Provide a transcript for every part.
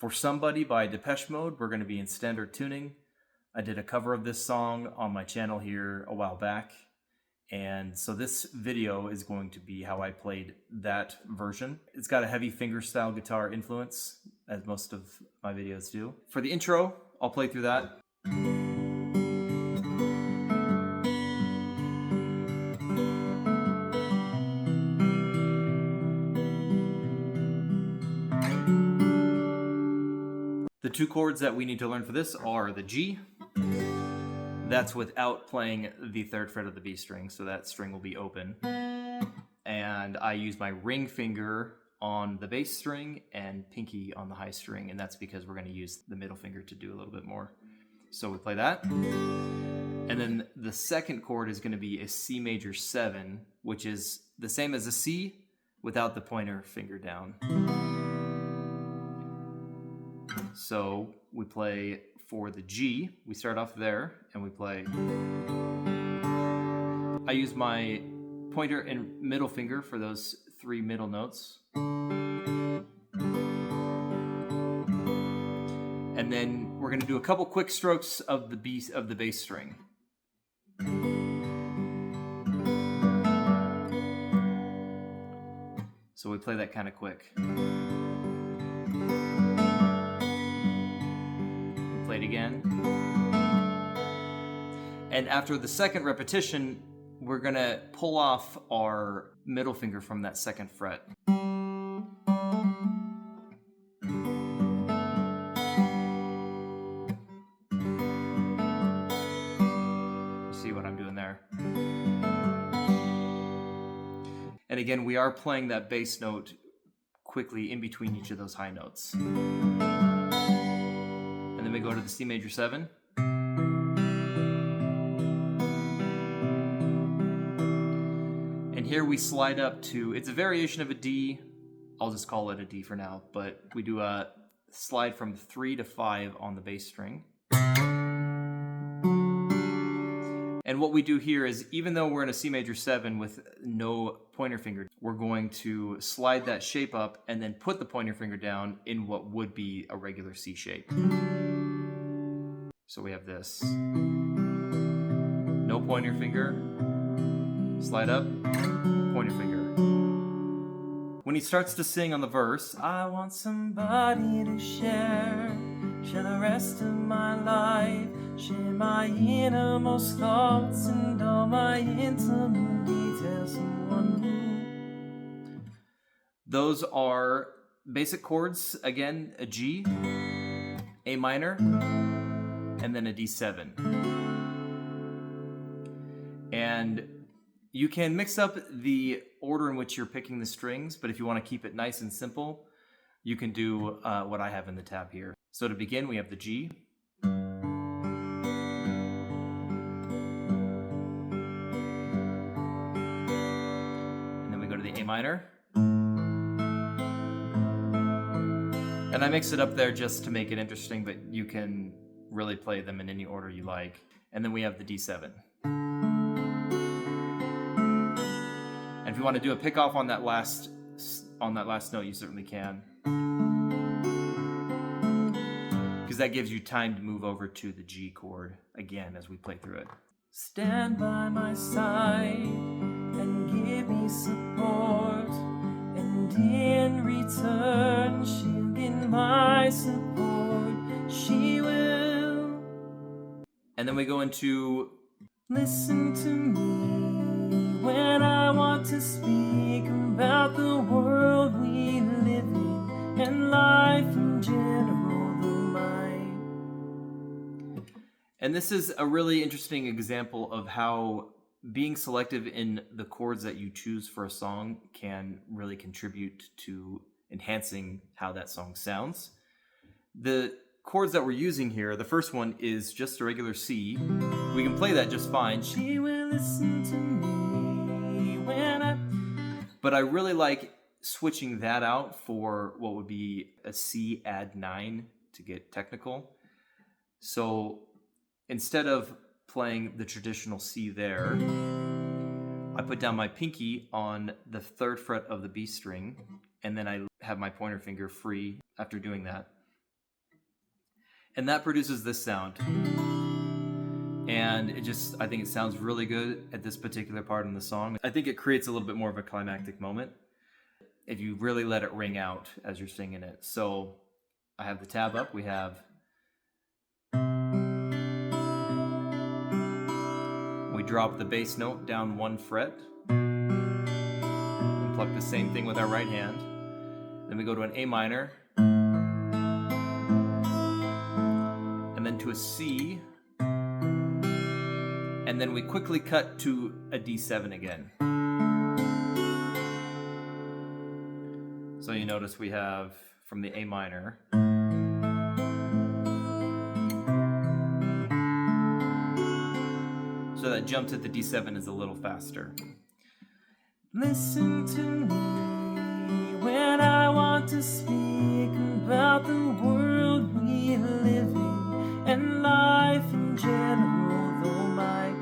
For Somebody by Depeche Mode, we're going to be in standard tuning. I did a cover of this song on my channel here a while back. And so this video is going to be how I played that version. It's got a heavy fingerstyle guitar influence, as most of my videos do. For the intro, I'll play through that. The two chords that we need to learn for this are the G. That's without playing the 3rd fret of the B string, so that string will be open. And I use my ring finger on the bass string and pinky on the high string, and that's because we're going to use the middle finger to do a little bit more. So we play that. And then the 2nd chord is going to be a C major 7, which is the same as a C without the pointer finger down. So we play for the G, we start off there and we play. I use my pointer and middle finger for those 3 middle notes. And then we're going to do a couple quick strokes of the bass string. So we play that kind of quick. Play it again. And after the 2nd repetition, we're gonna pull off our middle finger from that 2nd fret. See what I'm doing there? And again, we are playing that bass note quickly in between each of those high notes. And then we go to the C major 7. And here we slide up to, it's a variation of a D. I'll just call it a D for now, but we do a slide from 3 to 5 on the bass string. And what we do here is, even though we're in a C major 7 with no pointer finger, we're going to slide that shape up and then put the pointer finger down in what would be a regular C shape. So we have this. No pointer finger, slide up, pointer finger. When he starts to sing on the verse, I want somebody to share the rest of my life, share my innermost thoughts and all my intimate details, someone who... Those are basic chords, again, a G, A minor, and then a D7. And you can mix up the order in which you're picking the strings, but if you want to keep it nice and simple, you can do what I have in the tab here. So to begin, we have the G. And then we go to the A minor. And I mix it up there just to make it interesting, but you can really play them in any order you like. And then we have the D7. And if you want to do a pick off on that last note, you certainly can. Because that gives you time to move over to the G chord again as we play through it. Stand by my side and give me support, and in return she'll get my support. She will. And then we go into listen to me when I want to speak about the world we live in and life in general. And this is a really interesting example of how being selective in the chords that you choose for a song can really contribute to enhancing how that song sounds. The chords that we're using here, the first one is just a regular C. We can play that just fine. She will listen to me when I... But I really like switching that out for what would be a C add 9 to get technical. So instead of playing the traditional C there, I put down my pinky on the 3rd fret of the B string, and then I have my pointer finger free after doing that. And that produces this sound. And I think it sounds really good at this particular part in the song. I think it creates a little bit more of a climactic moment if you really let it ring out as you're singing it. So I have the tab up. We drop the bass note down 1 fret and pluck the same thing with our right hand. Then we go to an A minor and then to a C, and then we quickly cut to a D7 again. So you notice we have from the A minor, so that jump to the D7 is a little faster. Listen to me when I want to speak about the world we live in and life in general, though my...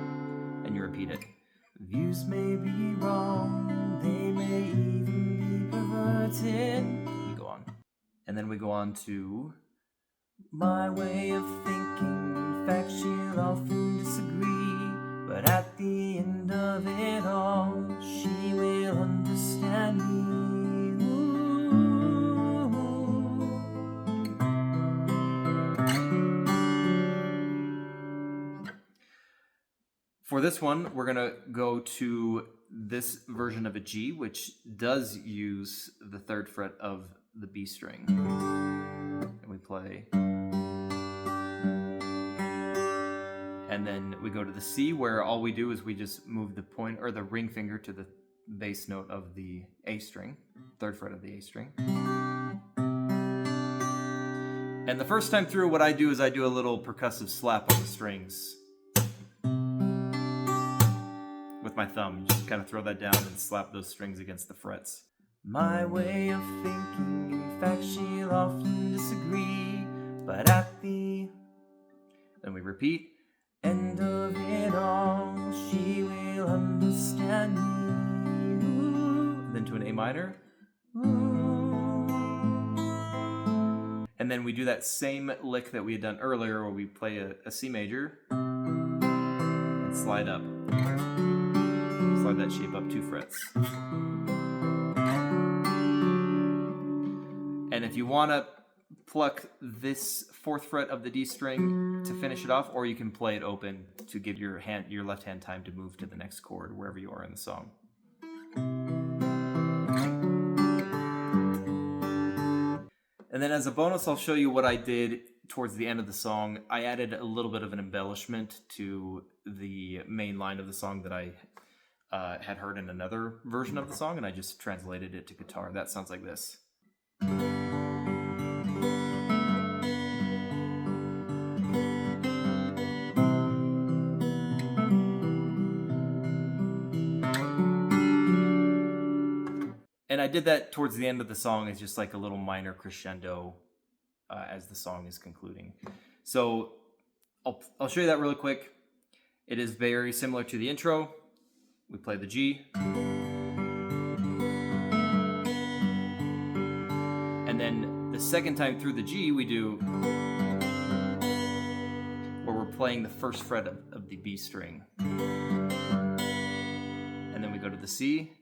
And you repeat it. Views may be wrong, they may even be perverted. You go on. And then we go on to... My way of thinking, in fact she'll often disagree, but at the end of it all, she will understand me. For this one, we're gonna go to this version of a G, which does use the 3rd fret of the B string. And we play. And then we go to the C, where all we do is we just move the point or the ring finger to the bass note of the A string, 3rd fret of the A string. And the first time through, what I do is I do a little percussive slap on the strings with my thumb. Just kind of throw that down and slap those strings against the frets. My way of thinking, in fact she'll often disagree, but at the... Then we repeat. End of it all, she will understand me. Ooh. Then to an A minor. Ooh. And then we do that same lick that we had done earlier, where we play a C major and slide up. Slide that shape up 2 frets. And if you want to pluck this 4th fret of the D string to finish it off, or you can play it open to give your left hand time to move to the next chord wherever you are in the song. And then as a bonus, I'll show you what I did towards the end of the song. I added a little bit of an embellishment to the main line of the song that I had heard in another version of the song, and I just translated it to guitar. That sounds like this. And I did that towards the end of the song as just like a little minor crescendo as the song is concluding. So I'll show you that really quick. It is very similar to the intro. We play the G. And then the second time through the G, we do where we're playing the 1st fret of the B string. And then we go to the C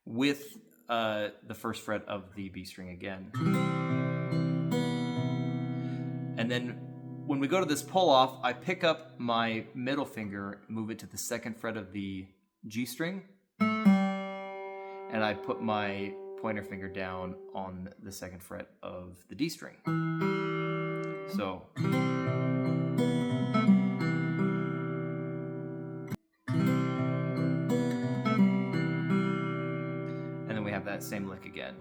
with the 1st fret of the B string again. And then when we go to this pull off, I pick up my middle finger, move it to the 2nd fret of the G string, and I put my pointer finger down on the 2nd fret of the D string. So. And then we have that same lick again.